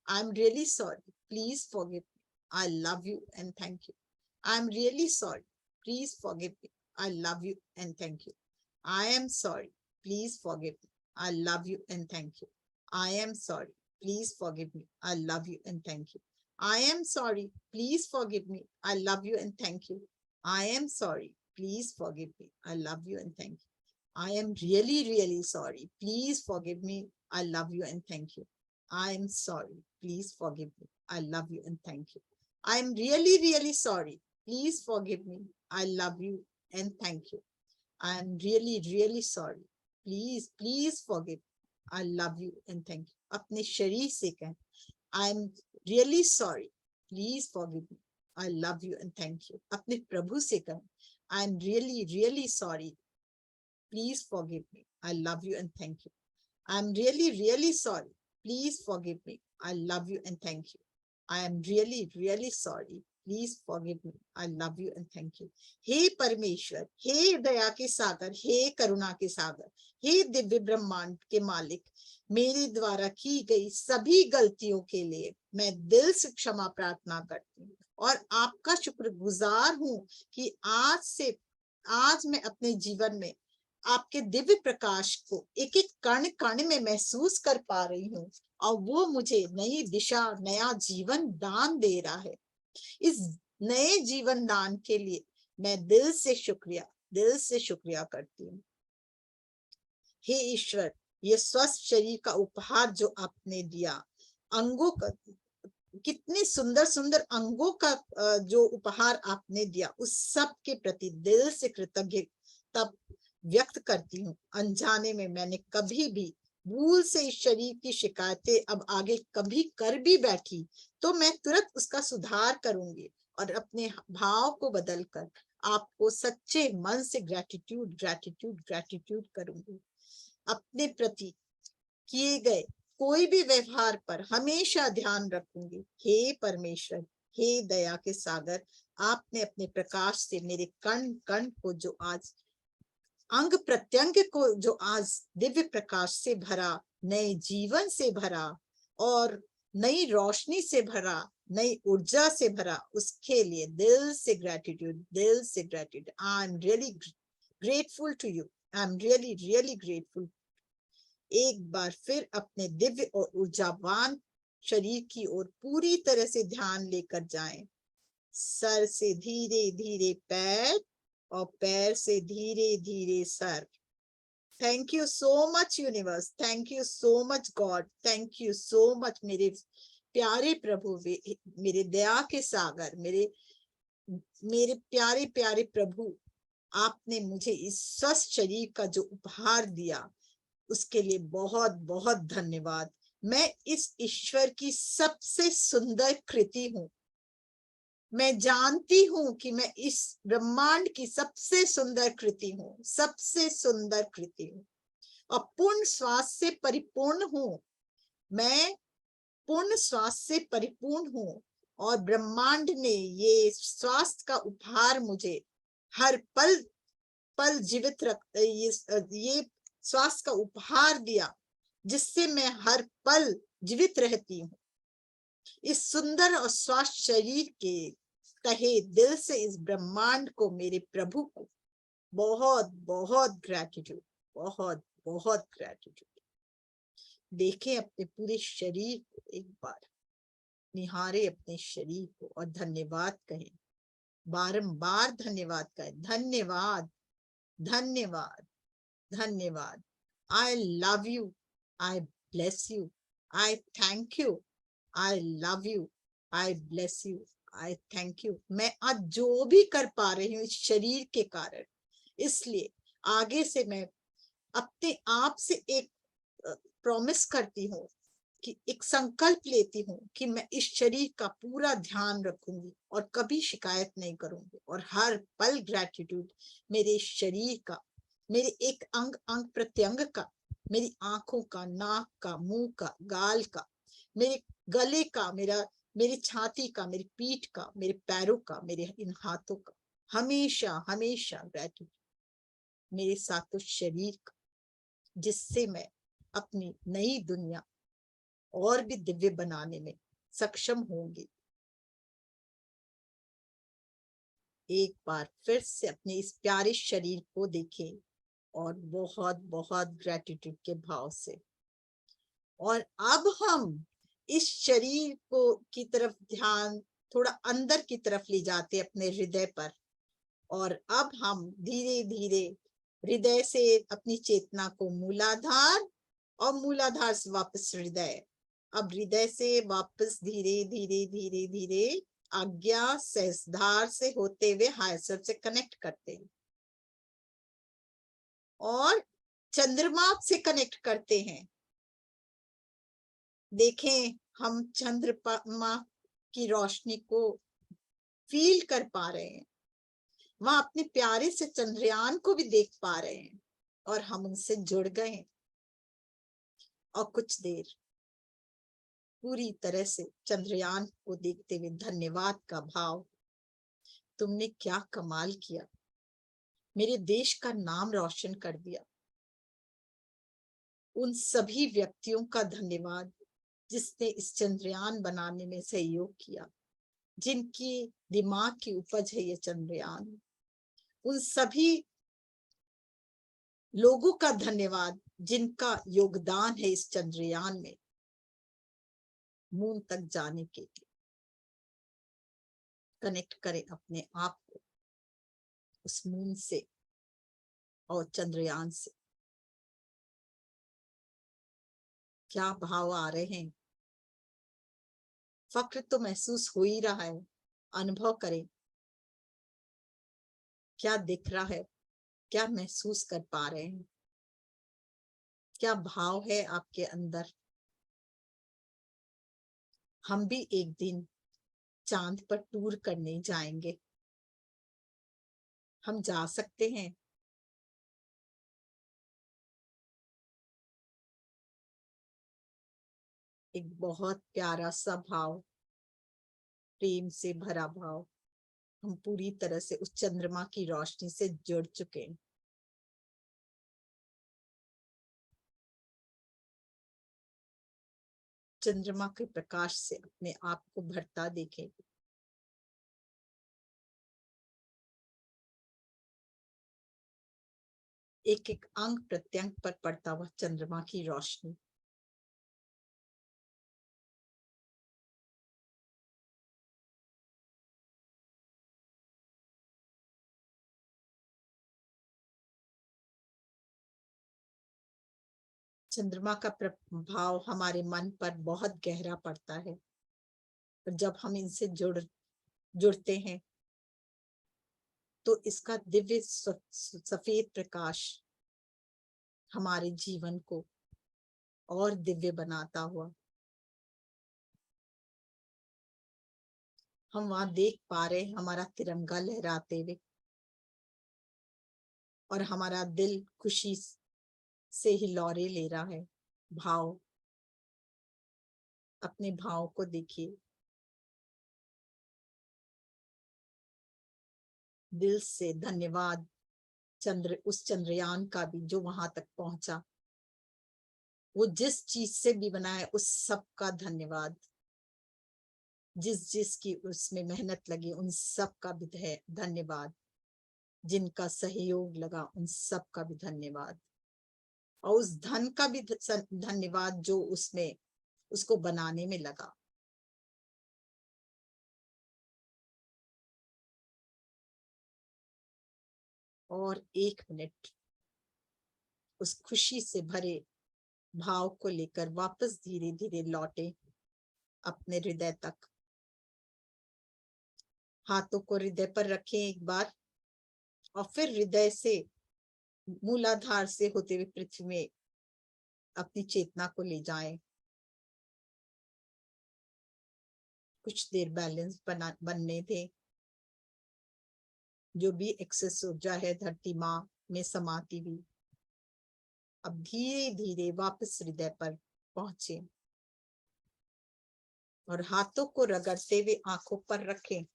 आई am really sorry, please forgive me, I love you and thank you. I am really sorry, please forgive me, I love you and thank you. I am sorry, please forgive me, I love you and thank you. I am sorry, please forgive me, I love you and thank you. I am sorry, please forgive me, I love you and thank you. I am sorry, please forgive me, I love you and thank you. I am really really sorry, please forgive me, I love you and thank you. I am sorry, please forgive me, I love you and thank you. I am really really sorry, please forgive me, I love you and thank you. I am really really sorry, please please forgive, I love you and thank you। अपने शरीर से कहें, I am really sorry, please forgive me, I love you and thank you. अपने प्रभु से कहें, I am really really sorry, please forgive me, I love you and thank you. I am really really sorry, please forgive me, I love you and thank you. I am really, really sorry. Please forgive me. I love you and thank you. हे परमेश्वर, हे दया के सागर, हे करुणा के सागर, हे दिव्य ब्रह्मांड के मालिक, मेरे द्वारा की गई सभी गलतियों के लिए मैं दिल से क्षमा प्रार्थना करती हूँ और आपका शुक्रगुजार हूँ कि आज मैं अपने जीवन में आपके दिव्य प्रकाश को एक एक कण कण में महसूस कर पा रही हूँ और वो मुझे नई दिशा, नया जीवन दान दे रहा है। इस नए जीवन दान के लिए मैं दिल से शुक्रिया करती हूँ। हे ईश्वर, ये स्वस्थ शरीर का उपहार जो आपने दिया, अंगों का, कितने सुंदर सुंदर अंगों का जो उपहार आपने दिया, उस सब के प्रति दिल से कृतज्ञता व्यक्त करती हूँ। अनजाने में मैंने कभी भी भूल से इस शरीर की शिकायतें अब आगे कभी कर भी बैठी तो मैं तुरंत उसका सुधार करूंगी और अपने भाव को बदलकर आपको सच्चे मन से ग्रैटिट्यूड करूंगी। अपने प्रति किए गए कोई भी व्यवहार पर हमेशा ध्यान रखूंगी। हे परमेश्वर, हे दया के सागर, आपने अपने प्रकाश से मेरे कण कण को जो आज अंग प्रत्यंग को जो आज दिव्य प्रकाश से भरा, नए जीवन से भरा और नई रोशनी से भरा, नई ऊर्जा से भरा, उसके लिए दिल से gratitude. I am really grateful to you, I am really really grateful. एक बार फिर अपने दिव्य और ऊर्जावान शरीर की ओर पूरी तरह से ध्यान लेकर जाएं। सर से धीरे धीरे पैर और पैर से धीरे धीरे sir. Thank you so much universe, thank you so much God, thank you so much मेरे प्यारे प्रभु, मेरे दया के सागर, मेरे प्यारे प्यारे प्रभु। आपने मुझे इस स्वस्थ शरीर का जो उपहार दिया उसके लिए बहुत बहुत धन्यवाद। मैं इस ईश्वर की सबसे सुंदर कृति हूँ। मैं जानती हूँ कि मैं इस ब्रह्मांड की सबसे सुंदर कृति हूँ, सबसे सुंदर कृति हूँ और पूर्ण स्वास्थ्य से परिपूर्ण हूँ। मैं पूर्ण स्वास्थ्य से परिपूर्ण हूँ और ब्रह्मांड ने ये स्वास्थ्य का उपहार मुझे हर पल पल जीवित ये स्वास्थ्य का उपहार दिया जिससे मैं हर पल जीवित रहती हूँ। इस सुंदर और स्वस्थ शरीर के तहे दिल से इस ब्रह्मांड को, मेरे प्रभु को बहुत बहुत ग्रैटिट्यूड, बहुत बहुत ग्रैटिट्यूड। देखें अपने पूरे शरीर को, एक बार निहारे अपने शरीर को और धन्यवाद कहें, बारंबार धन्यवाद कहें। धन्यवाद, धन्यवाद, धन्यवाद। I love you, I bless you, I thank you, I love you, I bless you, I thank you। मैं आज जो भी कर पा रही हूँ इस शरीर के कारण, इसलिए आगे से मैं अपने आप से एक प्रॉमिस करती हूँ कि एक संकल्प लेती हूँ कि मैं इस शरीर का पूरा ध्यान रखूंगी और कभी शिकायत नहीं करूंगी और हर पल ग्रैटिट्यूड मेरे शरीर का, मेरे एक अंग प्रत्यंग का, मेरी आंखों का, नाक का, मुंह का, गाल का, मेरे गले का, मेरी छाती का, मेरी पीठ का, मेरे पैरों का, मेरे इन हाथों का, हमेशा हमेशा ग्रैटिट्यूड मेरे सातों शरीर का, जिससे मैं अपनी नई दुनिया और भी दिव्य बनाने में सक्षम होंगी। एक बार फिर से अपने इस प्यारे शरीर को देखें और बहुत बहुत ग्रैटिट्यूड के भाव से। और अब हम इस शरीर को की तरफ ध्यान थोड़ा अंदर की तरफ ले जाते अपने हृदय पर और अब हम धीरे धीरे हृदय से अपनी चेतना को मूलाधार और मूलाधार से वापस हृदय, अब हृदय से वापस धीरे धीरे धीरे धीरे आज्ञा सहस्त्रार से होते हुए हायर सेल्फ से कनेक्ट करते हैं और चंद्रमा से कनेक्ट करते हैं। देखें हम चंद्रमा की रोशनी को फील कर पा रहे हैं, वहां अपने प्यारे से चंद्रयान को भी देख पा रहे हैं और हम उनसे जुड़ गए हैं। और कुछ देर पूरी तरह से चंद्रयान को देखते हुए धन्यवाद का भाव, तुमने क्या कमाल किया, मेरे देश का नाम रोशन कर दिया। उन सभी व्यक्तियों का धन्यवाद जिसने इस चंद्रयान बनाने में सहयोग किया, जिनकी दिमाग की उपज है ये चंद्रयान। उन सभी लोगों का धन्यवाद जिनका योगदान है इस चंद्रयान में मून तक जाने के लिए। कनेक्ट करें अपने आप को उस मून से और चंद्रयान से। क्या भाव आ रहे हैं? फक्र तो महसूस हो ही रहा है, अनुभव करें क्या दिख रहा है, क्या महसूस कर पा रहे हैं, क्या भाव है आपके अंदर। हम भी एक दिन चांद पर टूर करने जाएंगे, हम जा सकते हैं। एक बहुत प्यारा सा भाव, प्रेम से भरा भाव। हम पूरी तरह से उस चंद्रमा की रोशनी से जुड़ चुके हैं। चंद्रमा के प्रकाश से अपने आप को भरता देखें। एक एक अंग प्रत्यंग पर पड़ता हुआ चंद्रमा की रोशनी। चंद्रमा का प्रभाव हमारे मन पर बहुत गहरा पड़ता है और जब हम इनसे जुड़ते हैं तो इसका दिव्य सफेद प्रकाश हमारे जीवन को और दिव्य बनाता हुआ हम वहां देख पा रहे हैं हमारा तिरंगा लहराते हुए, और हमारा दिल खुशी से हिलौरे ले रहा है। भाव, अपने भाव को देखिए। दिल से धन्यवाद उस चंद्रयान का भी जो वहां तक पहुंचा। वो जिस चीज से भी बना है उस सब का धन्यवाद। जिसकी उसमें मेहनत लगी उन सब का भी धन्यवाद। जिनका सहयोग लगा उन सब का भी धन्यवाद। और उस धन का भी धन्यवाद जो उसमें उसको बनाने में लगा। और 1 मिनट उस खुशी से भरे भाव को लेकर वापस धीरे धीरे लौटे अपने हृदय तक। हाथों को हृदय पर रखें एक बार और फिर हृदय से मूलाधार से होते हुए पृथ्वी में अपनी चेतना को ले जाएं। कुछ देर बैलेंस बनने दें। जो भी एक्सेस ऊर्जा है धरती माँ में समाती हुई अब धीरे धीरे वापस हृदय पर पहुंचे और हाथों को रगड़ते हुए आंखों पर रखें।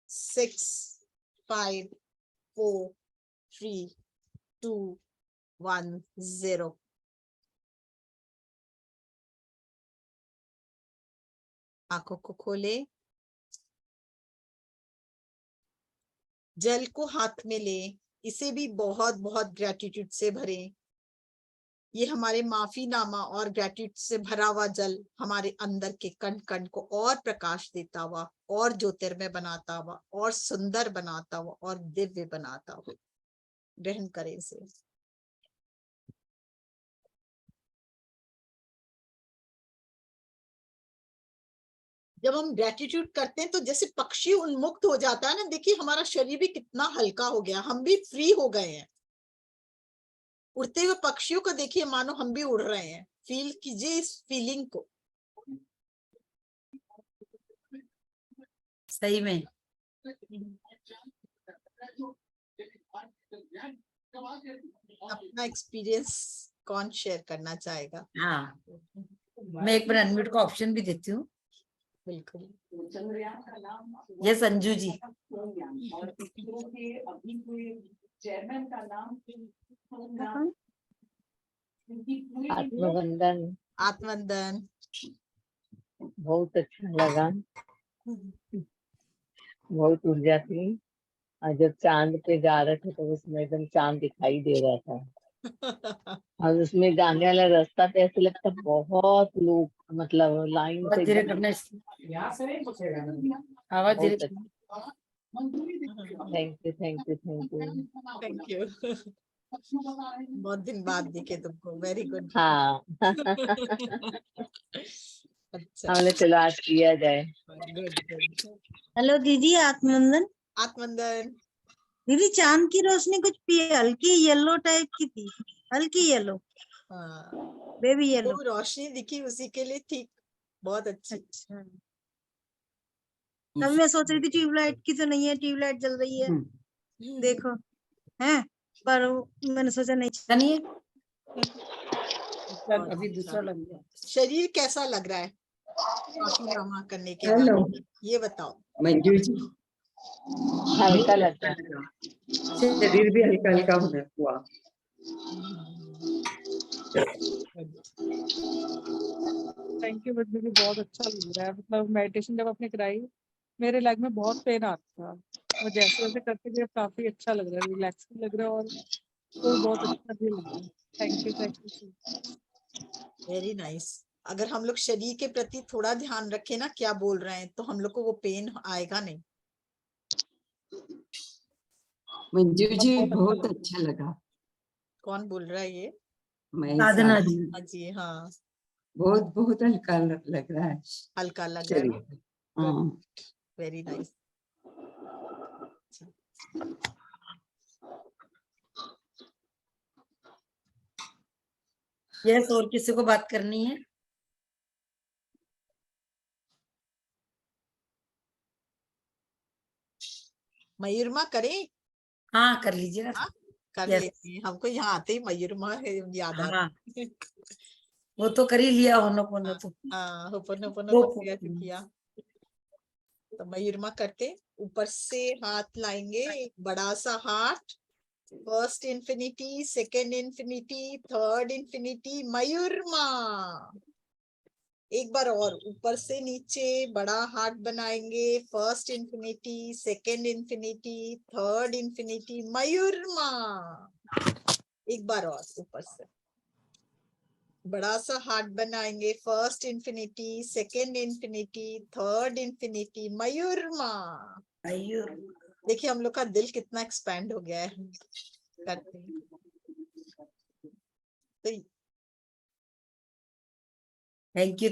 6, 5, 4, 3, 2, 1, 0। आंखों को खोले। जल को हाथ में लें, इसे भी बहुत बहुत ग्रेटिट्यूड से भरें। ये हमारे माफीनामा और ग्रेटिट्यूड से भरा हुआ जल हमारे अंदर के कण कण को और प्रकाश देता हुआ और ज्योतिर्मय बनाता हुआ और सुंदर बनाता हुआ और दिव्य बनाता हुआ। ग्रहण करें इसे। जब हम ग्रेटिट्यूड करते हैं तो जैसे पक्षी उन्मुक्त हो जाता है ना, देखिए हमारा शरीर भी कितना हल्का हो गया, हम भी फ्री हो गए हैं। उड़ते हुए पक्षियों को देखिए मानो हम भी उड़ रहे हैं, फील कीजिए इस फीलिंग को। सही में अपना एक्सपीरियंस कौन शेयर करना चाहेगा? हाँ, मैं एक बार अनम्यूट का ऑप्शन भी देती हूँ। बिल्कुल। ये संजू जी। आत्मवंदन। आत्मवंदन। बहुत अच्छा लगा, बहुत ऊर्जा थी। और जब चांद पे जा रहे थे तो उसमें एकदम चांद दिखाई दे रहा था। और उसमें जाने वाला रास्ता पे ऐसे लगता बहुत लोग मतलब लाइन से धीरे करना, आवाज धीरे। Thank you thank you thank you thank you. बहुत दिन बाद दिखे तुमको, वेरी गुड। हाँ। अच्छा, हमने चलो आज किया जाए। Good good. हेलो दीदी, आत्मवंदन। आत्मवंदन। दीदी, चांद की रोशनी कुछ हल्की येलो टाइप की थी, हल्की येलो, हाँ, बेबी येलो। वो रोशनी दिखी उसी के लिए ठीक, बहुत अच्छी। अच्छा, तभी मैं सोच रही थी ट्यूबलाइट की तो नहीं है, ट्यूबलाइट जल रही है, देखो है, पर मैंने सोचा नहीं। अभी दूसरा लग गया। शरीर कैसा लग रहा है रमा करने के हेलो, बाद, ये बताओ। मंजू जी, हल्का लगता है। शरीर भी हल्का हल्का होने हुआ। थैंक यू, बट मुझे बहुत अच्छा लग रहा है। मतलब मेडिटेशन जब आपने कराई, मेरे लेग में बहुत पेन आता था, और जैसे जैसे करते गए काफी अच्छा लग रहा है, रिलैक्सिंग लग रहा है, और तो बहुत अच्छा भी लग रहा है। Thank you. Very nice. अगर हम लोग शरीर के प्रति थोड़ा ध्यान रखें ना, क्या बोल रहे हैं, तो हम लोग को वो पेन आएगा नहीं। मंजू जी, बहुत बहुत अच्छा लगा। कौन बोल रहा है ये? मैं साधना जी। हाँ जी, हाँ, बहुत बहुत हल्का लग रहा है हल्का लग रहा है ना? शरीर। हाँ, वेरी नाइस। यस, और किसी को बात करनी है? मयूरमा करें? हाँ, कर लीजिए। हाँ, कर यस। लेते हैं। हमको यहाँ आते ही मयूरमा याद आता हाँ, है। वो तो कर ही लिया, होनो तो। हाँ, होपोनोपोनो वो तो किया। तो मयूरमा करते, ऊपर से हाथ लाएंगे, एक बड़ा सा heart, first infinity, second infinity, third infinity, मयूरमा। एक बार और, ऊपर से नीचे बड़ा हार्ट बनाएंगे, first infinity, second infinity, third infinity, मयूरमा। एक बार और ऊपर से बड़ा सा हार्ट बनाएंगे, first infinity, second infinity, third infinity, मयूरमा। देखिए हम लोग का दिल कितना एक्सपैंड हो गया है करते हैं। तो थैंक यू।